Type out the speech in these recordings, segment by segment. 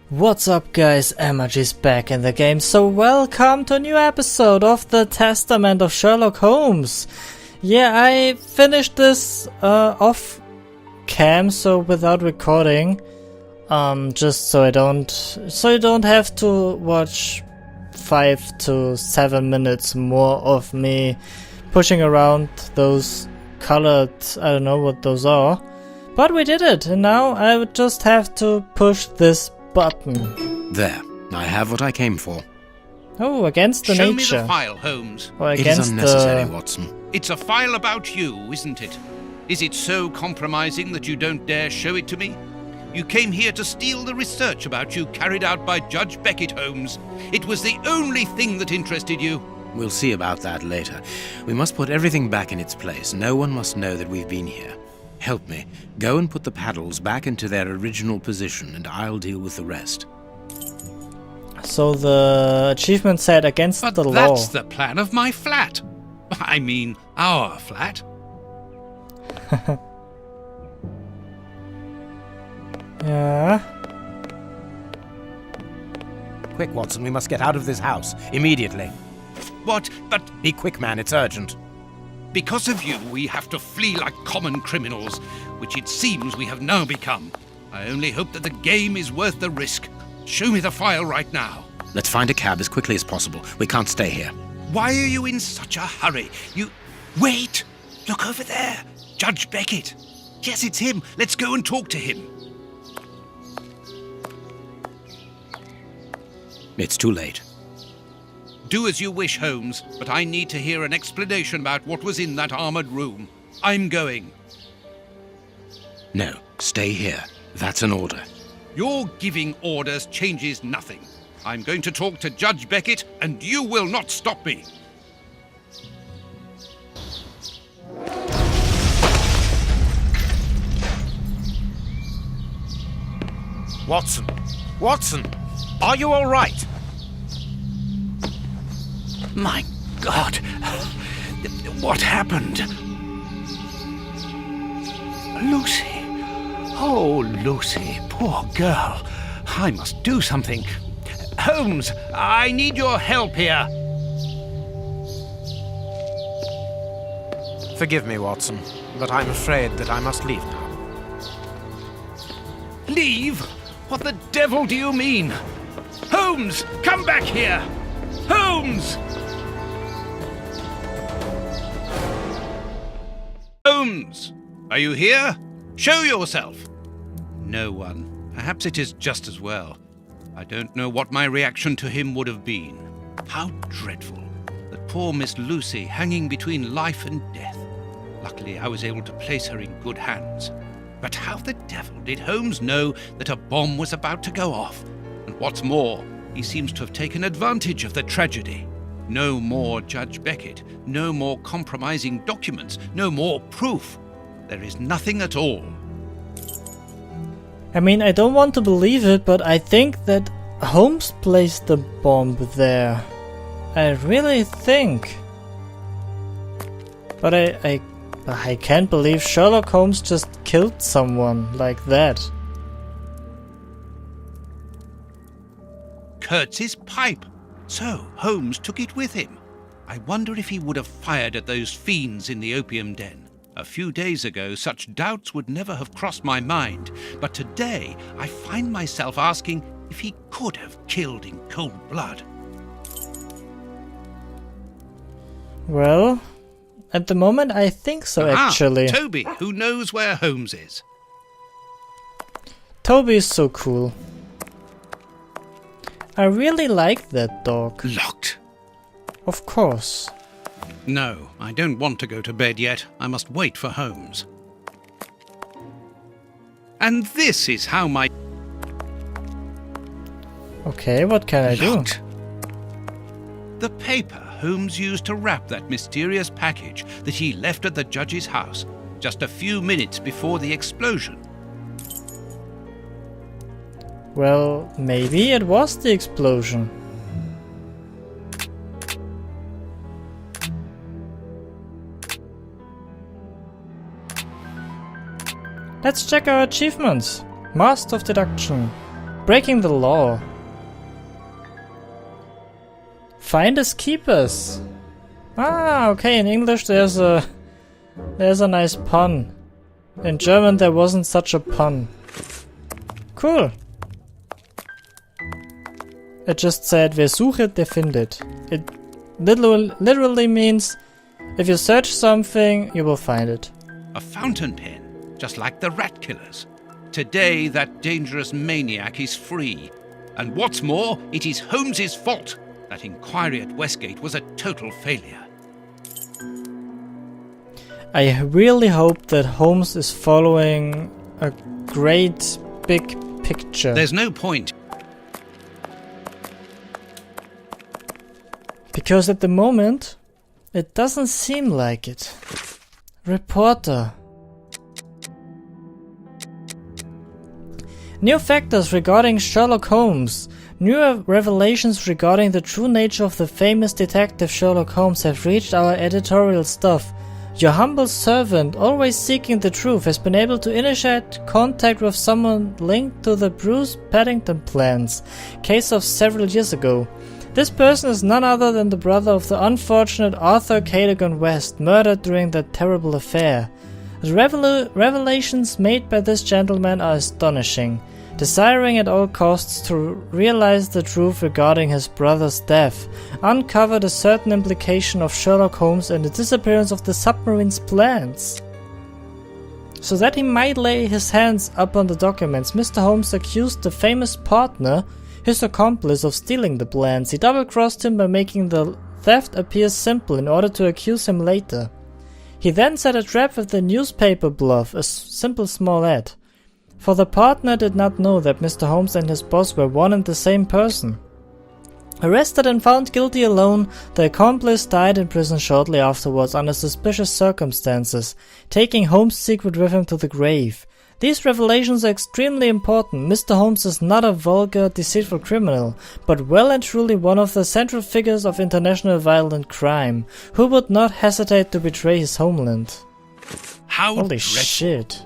What's up guys, Emargy's back in the game, so welcome to a new episode of the Testament of Sherlock Holmes. Yeah, I finished this off cam, so without recording, just so you don't have to watch 5 to 7 minutes more of me pushing around those colored, I don't know what those are. But we did it, and now I would just have to push this button. There, I have what I came for. Oh, against the Show nature. me the file, Holmes. Or It is against unnecessary, Watson. It's a file about you, isn't it? Is it so compromising that you don't dare show it to me? You came here to steal the research about you carried out by Judge Beckett, Holmes. It was the only thing that interested you. We'll see about that later. We must put everything back in its place. No one must know that we've been here. Help me. Go and put the paddles back into their original position, and I'll deal with the rest. So the achievement said against But the law. that's the plan of my flat. I mean, our flat. Yeah. Quick, Watson, we must get out of this house. Immediately. What? But Be quick, man, it's urgent. because of you, we have to flee like common criminals, which it seems we have now become. I only hope that the game is worth the risk. Show me the file right now. Let's find a cab as quickly as possible. We can't stay here. Why are you in such a hurry? Wait! Look over there! Judge Beckett! Yes, it's him! Let's go and talk to him! It's too late. Do as you wish, Holmes, but I need to hear an explanation about what was in that armored room. I'm going. No, stay here. That's an order. Your giving orders changes nothing. I'm going to talk to Judge Beckett, and you will not stop me. Watson! Watson! Are you all right? My God! What happened? Lucy! Oh, Lucy, poor girl. I must do something. Holmes, I need your help here. Forgive me, Watson, but I'm afraid that I must leave now. Leave? What the devil do you mean? Holmes, come back here! Holmes! Holmes! Are you here? Show yourself! No one. Perhaps it is just as well. I don't know what my reaction to him would have been. How dreadful. That poor Miss Lucy hanging between life and death. Luckily, I was able to place her in good hands. But how the devil did Holmes know that a bomb was about to go off? And what's more, he seems to have taken advantage of the tragedy. No more Judge Beckett, no more compromising documents, no more proof. There is nothing at all. I mean, I don't want to believe it, but I think that Holmes placed the bomb there. I really think. But I can't believe Sherlock Holmes just killed someone like that. Kurtz's pipe. So, Holmes took it with him. I wonder if he would have fired at those fiends in the opium den. A few days ago, such doubts would never have crossed my mind, but today I find myself asking if he could have killed in cold blood. Well, at the moment I think so, actually. Toby, who knows where Holmes is. Toby is so cool. I really like that dog. Locked. Of course. No, I don't want to go to bed yet. I must wait for Holmes. And this is how my... Okay, what can I do? Locked. The paper Holmes used to wrap that mysterious package that he left at the judge's house just a few minutes before the explosion. Well, maybe it was the explosion. Let's check our achievements. Master of Deduction. Breaking the law. Finders keepers. Ah, okay, in English there's a nice pun. In German there wasn't such a pun. Cool. It just said, wer suchet, der findet. It literally means, if you search something, you will find it. A fountain pen, just like the rat killers. Today, that dangerous maniac is free. And what's more, it is Holmes's fault. That inquiry at Westgate was a total failure. I really hope that Holmes is following a great big picture. There's no point. Because at the moment, it doesn't seem like it. Reporter. New factors regarding Sherlock Holmes. New revelations regarding the true nature of the famous detective Sherlock Holmes have reached our editorial staff. Your humble servant, always seeking the truth, has been able to initiate contact with someone linked to the Bruce Paddington plans, case of several years ago. This person is none other than the brother of the unfortunate Arthur Cadogan West, murdered during that terrible affair. The revelations made by this gentleman are astonishing. Desiring at all costs to realize the truth regarding his brother's death, uncovered a certain implication of Sherlock Holmes and the disappearance of the submarine's plans. So that he might lay his hands upon the documents, Mr. Holmes accused the famous partner, his accomplice, of stealing the plans. He double-crossed him by making the theft appear simple in order to accuse him later. He then set a trap with the newspaper bluff, a simple small ad. For the partner did not know that Mr. Holmes and his boss were one and the same person. Arrested and found guilty alone, the accomplice died in prison shortly afterwards under suspicious circumstances, taking Holmes' secret with him to the grave. These revelations are extremely important. Mr. Holmes is not a vulgar, deceitful criminal, but well and truly one of the central figures of international violent crime, who would not hesitate to betray his homeland. How Holy dreadful. shit.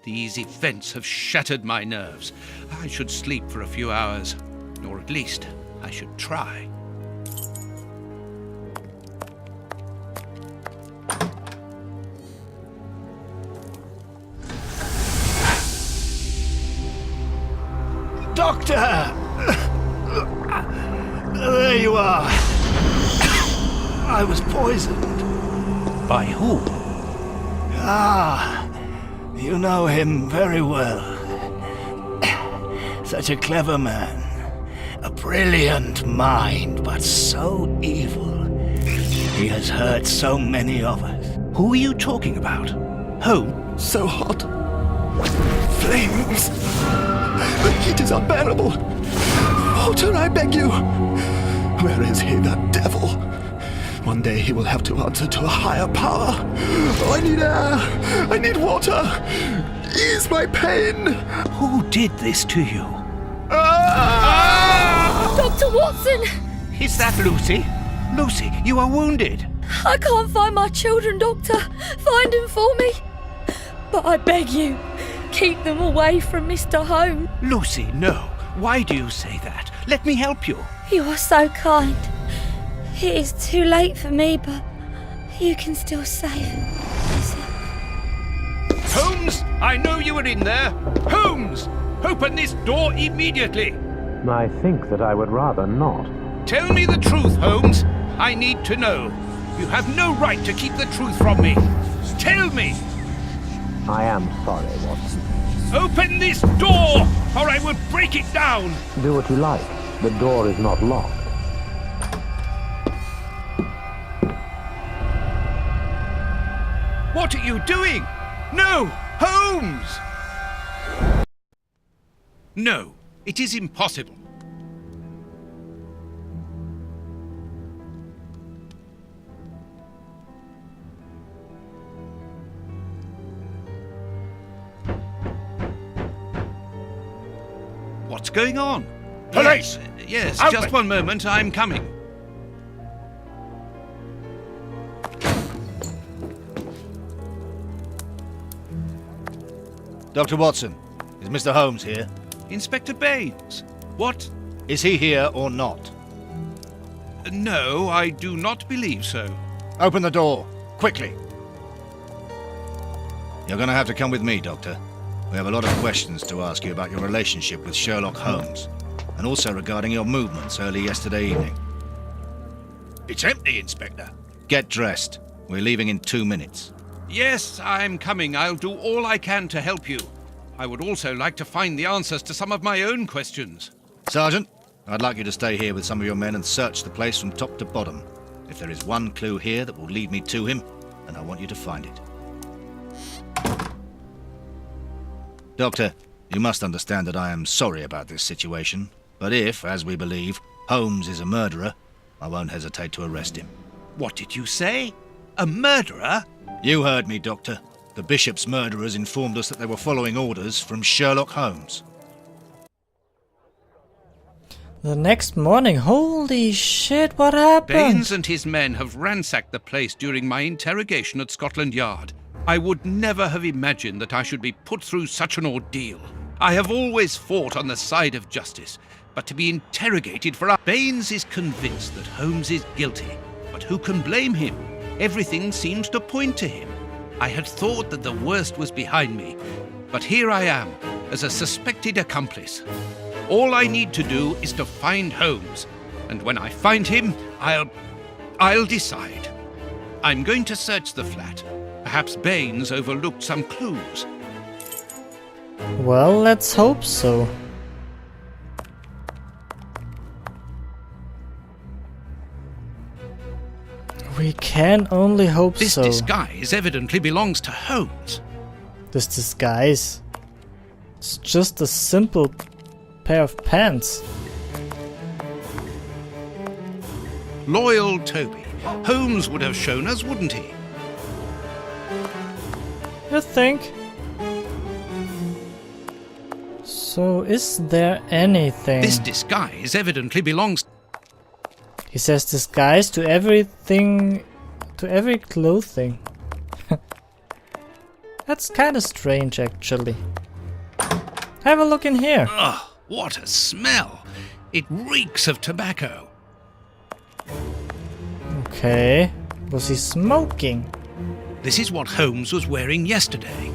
These events have shattered my nerves. I should sleep for a few hours, or at least I should try. Doctor! There you are. I was poisoned. By who? Ah, you know him very well. Such a clever man. A brilliant mind, but so evil. He has hurt so many of us. Who are you talking about? Holmes? So hot. Flames. The heat is unbearable. Water, I beg you. Where is he, that devil? One day he will have to answer to a higher power. Oh, I need air. I need water. Ease my pain. Who did this to you? Dr. Watson! Is that Lucy? Lucy, you are wounded. I can't find my children, Doctor. Find them for me. But I beg you, keep them away from Mr. Holmes. Lucy, no. Why do you say that? Let me help you. You are so kind. It is too late for me, but you can still save yourself. Holmes, I know you are in there. Holmes, open this door immediately. I think that I would rather not. Tell me the truth, Holmes. I need to know. You have no right to keep the truth from me. Tell me. I am sorry, Watson. Open this door, or I will break it down. Do what you like. The door is not locked. What are you doing? No, Holmes! No, it is impossible. What's going on? Police! Yes, Open! just one moment, I'm coming. Dr. Watson, is Mr. Holmes here? Inspector Baines. What? Is he here or not? No, I do not believe so. Open the door, quickly. You're going to have to come with me, Doctor. We have a lot of questions to ask you about your relationship with Sherlock Holmes, and also regarding your movements early yesterday evening. It's empty, Inspector. Get dressed. We're leaving in 2 minutes. Yes, I'm coming. I'll do all I can to help you. I would also like to find the answers to some of my own questions. Sergeant, I'd like you to stay here with some of your men and search the place from top to bottom. If there is one clue here that will lead me to him, then I want you to find it. Doctor, you must understand that I am sorry about this situation, but if, as we believe, Holmes is a murderer, I won't hesitate to arrest him. What did you say? A murderer? You heard me, Doctor. The Bishop's murderers informed us that they were following orders from Sherlock Holmes. The next morning, holy shit, what happened? Baines and his men have ransacked the place during my interrogation at Scotland Yard. I would never have imagined that I should be put through such an ordeal. I have always fought on the side of justice, but to be interrogated for Baines is convinced that Holmes is guilty. But who can blame him? Everything seems to point to him. I had thought that the worst was behind me, but here I am, as a suspected accomplice. All I need to do is to find Holmes, and when I find him, I'll decide. I'm going to search the flat. Perhaps Baines overlooked some clues. Well, let's hope so. We can only hope This so. disguise evidently belongs to Holmes. This disguise? It's just a simple pair of pants. Loyal Toby. Holmes would have shown us, wouldn't he? You think? So, is there anything? This disguise evidently belongs... He says disguise to everything, to every clothing. That's kind of strange, actually. Have a look in here. Ugh, what a smell! It reeks of tobacco. Okay. Was he smoking? This is what Holmes was wearing yesterday.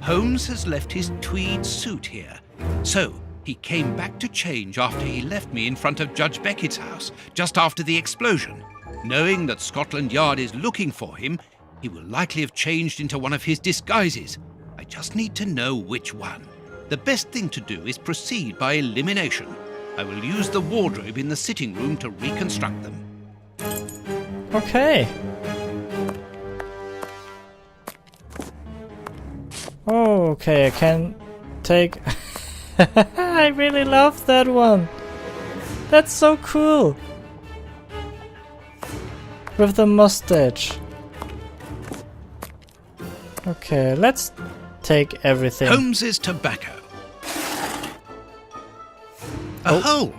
Holmes has left his tweed suit here, so he came back to change after he left me in front of Judge Beckett's house, just after the explosion. Knowing that Scotland Yard is looking for him, he will likely have changed into one of his disguises. I just need to know which one. The best thing to do is proceed by elimination. I will use the wardrobe in the sitting room to reconstruct them. Okay. Oh, okay, I can take... I really love that one. That's so cool. With the mustache. Okay, let's take everything. Holmes's tobacco. A hole.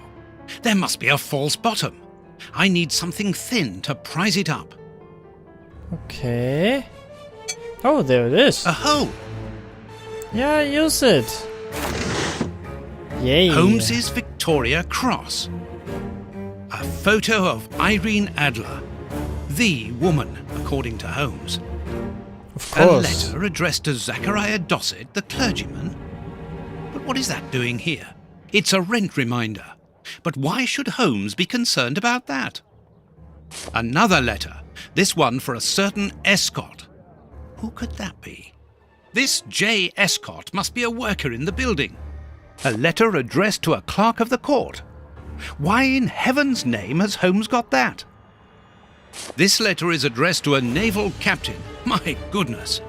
There must be a false bottom. I need something thin to prise it up. Okay. Oh, there it is. A hole. Yeah, use it. Yay. Holmes's Victoria Cross. A photo of Irene Adler, the woman, according to Holmes. Of A course. letter addressed to Zachariah Dossett, the clergyman. But what is that doing here? It's a rent reminder. But why should Holmes be concerned about that? Another letter, this one for a certain Escott. Who could that be? This J. Escott must be a worker in the building. A letter addressed to a clerk of the court. Why in heaven's name has Holmes got that? This letter is addressed to a naval captain. My goodness.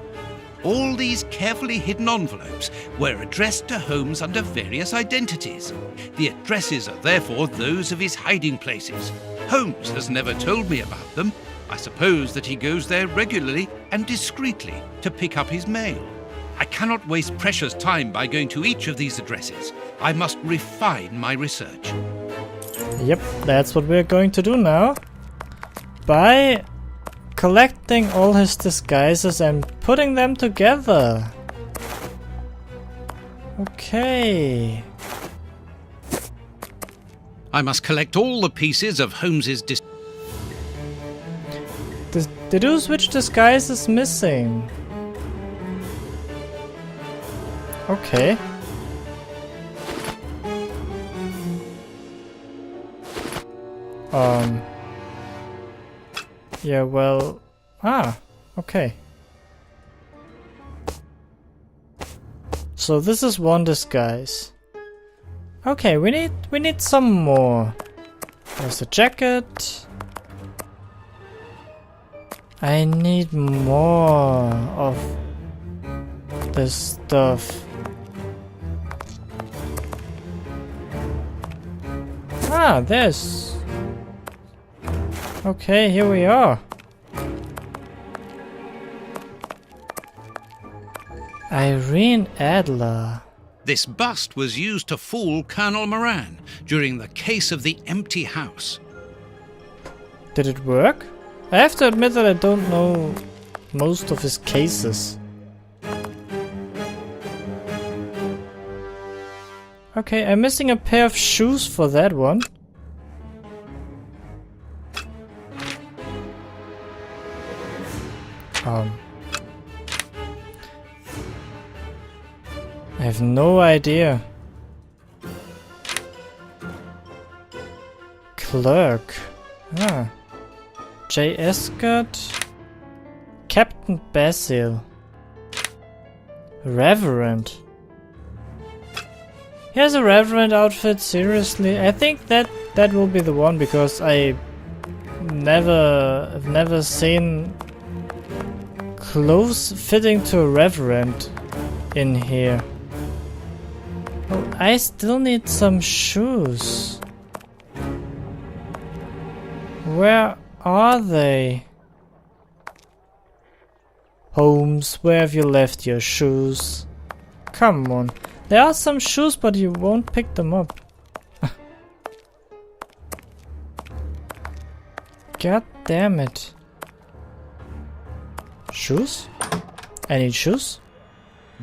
All these carefully hidden envelopes were addressed to Holmes under various identities. The addresses are therefore those of his hiding places. Holmes has never told me about them. I suppose that he goes there regularly and discreetly to pick up his mail. I cannot waste precious time by going to each of these addresses. I must refine my research. Yep, that's what we're going to do now. By collecting all his disguises and putting them together. Okay. I must collect all the pieces of Holmes's The dude which disguise is missing. Okay. Yeah, well... okay. So this is one disguise. Okay, we need some more. There's a jacket. I need more of this stuff. There's... Okay, here we are. Irene Adler. This bust was used to fool Colonel Moran during the case of the empty house. Did it work? I have to admit that I don't know most of his cases. Okay, I'm missing a pair of shoes for that one. I have no idea. Clerk. J. Escott. Captain Basil. Reverend. He has a Reverend outfit, seriously? I think that will be the one, because I've never seen clothes fitting to a Reverend in here. Oh, I still need some shoes. Where are they? Holmes, where have you left your shoes? Come on. There are some shoes, but you won't pick them up. God damn it. Shoes? I need shoes?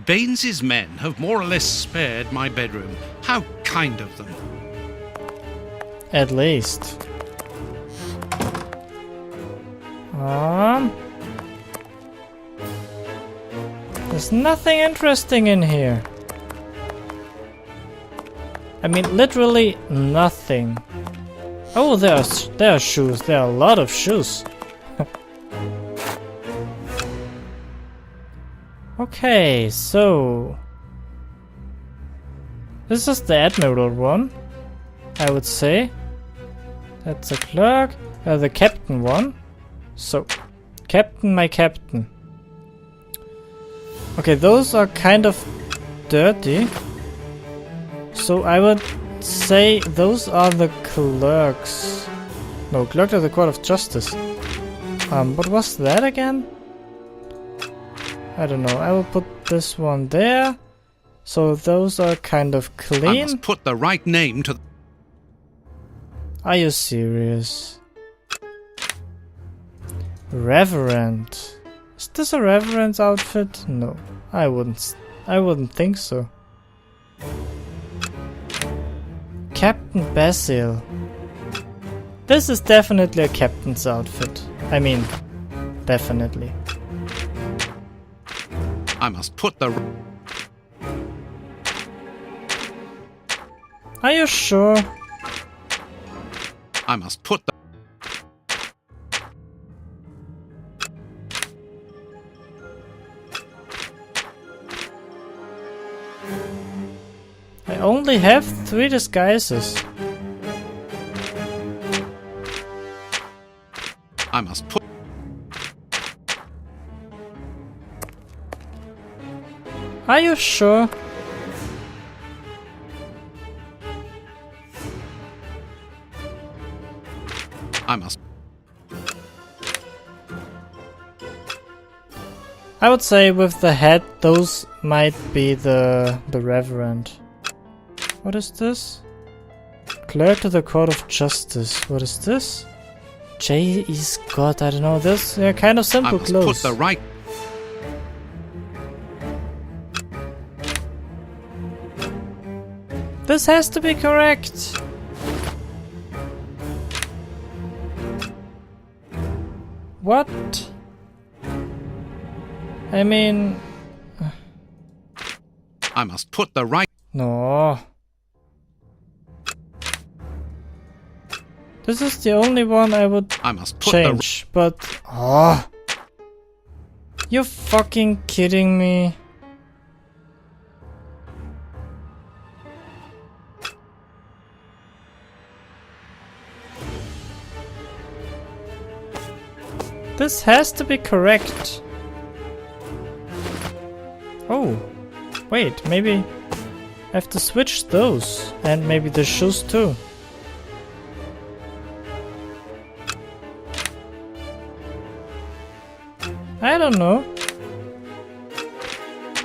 Baines's men have more or less spared my bedroom. How kind of them. At least. There's nothing interesting in here. I mean, literally nothing. Oh, there are shoes. There are a lot of shoes. Okay, so this is the Admiral one, I would say. That's a clerk. The captain one. So, captain, my captain. Okay, those are kind of dirty. So I would say those are the clerks. No, clerk of the Court of Justice. What was that again? I don't know. I will put this one there. So those are kind of clean. I must put the right name to... Are you serious? Reverend. Is this a Reverend's outfit? No, I wouldn't think so. Captain Basil. This is definitely a captain's outfit. I mean, definitely. I must put the... Are you sure? I must put the... I only have 3 disguises. I must put... Are you sure? I must... I would say with the head, those might be the Reverend. What is this? Clerk to the Court of Justice. What is this? J. E. Scott. I don't know. This kind of simple I must clothes. put the right... This has to be correct. What? I mean... I must put the right... No. This is the only one I would I must put change, but... Oh. You're fucking kidding me. This has to be correct. Oh, wait, maybe I have to switch those, and maybe the shoes too. I don't know.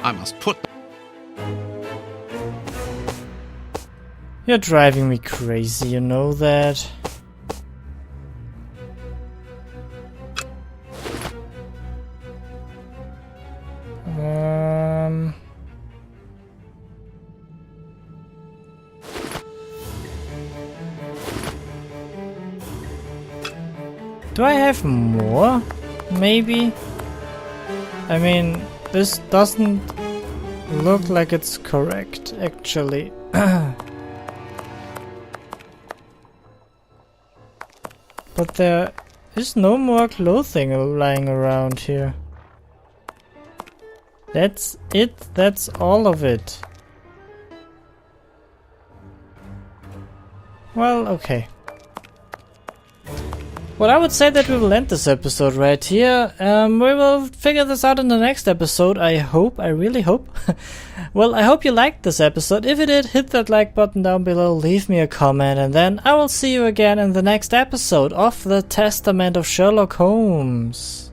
I must put... You're driving me crazy, you know that. Do I have more? Maybe? I mean, this doesn't look like it's correct, actually. But there is no more clothing lying around here. That's it, that's all of it. Well, okay. Well, I would say that we will end this episode right here. We will figure this out in the next episode, I hope. I really hope. Well, I hope you liked this episode. If you did, hit that like button down below, leave me a comment, and then I will see you again in the next episode of the Testament of Sherlock Holmes.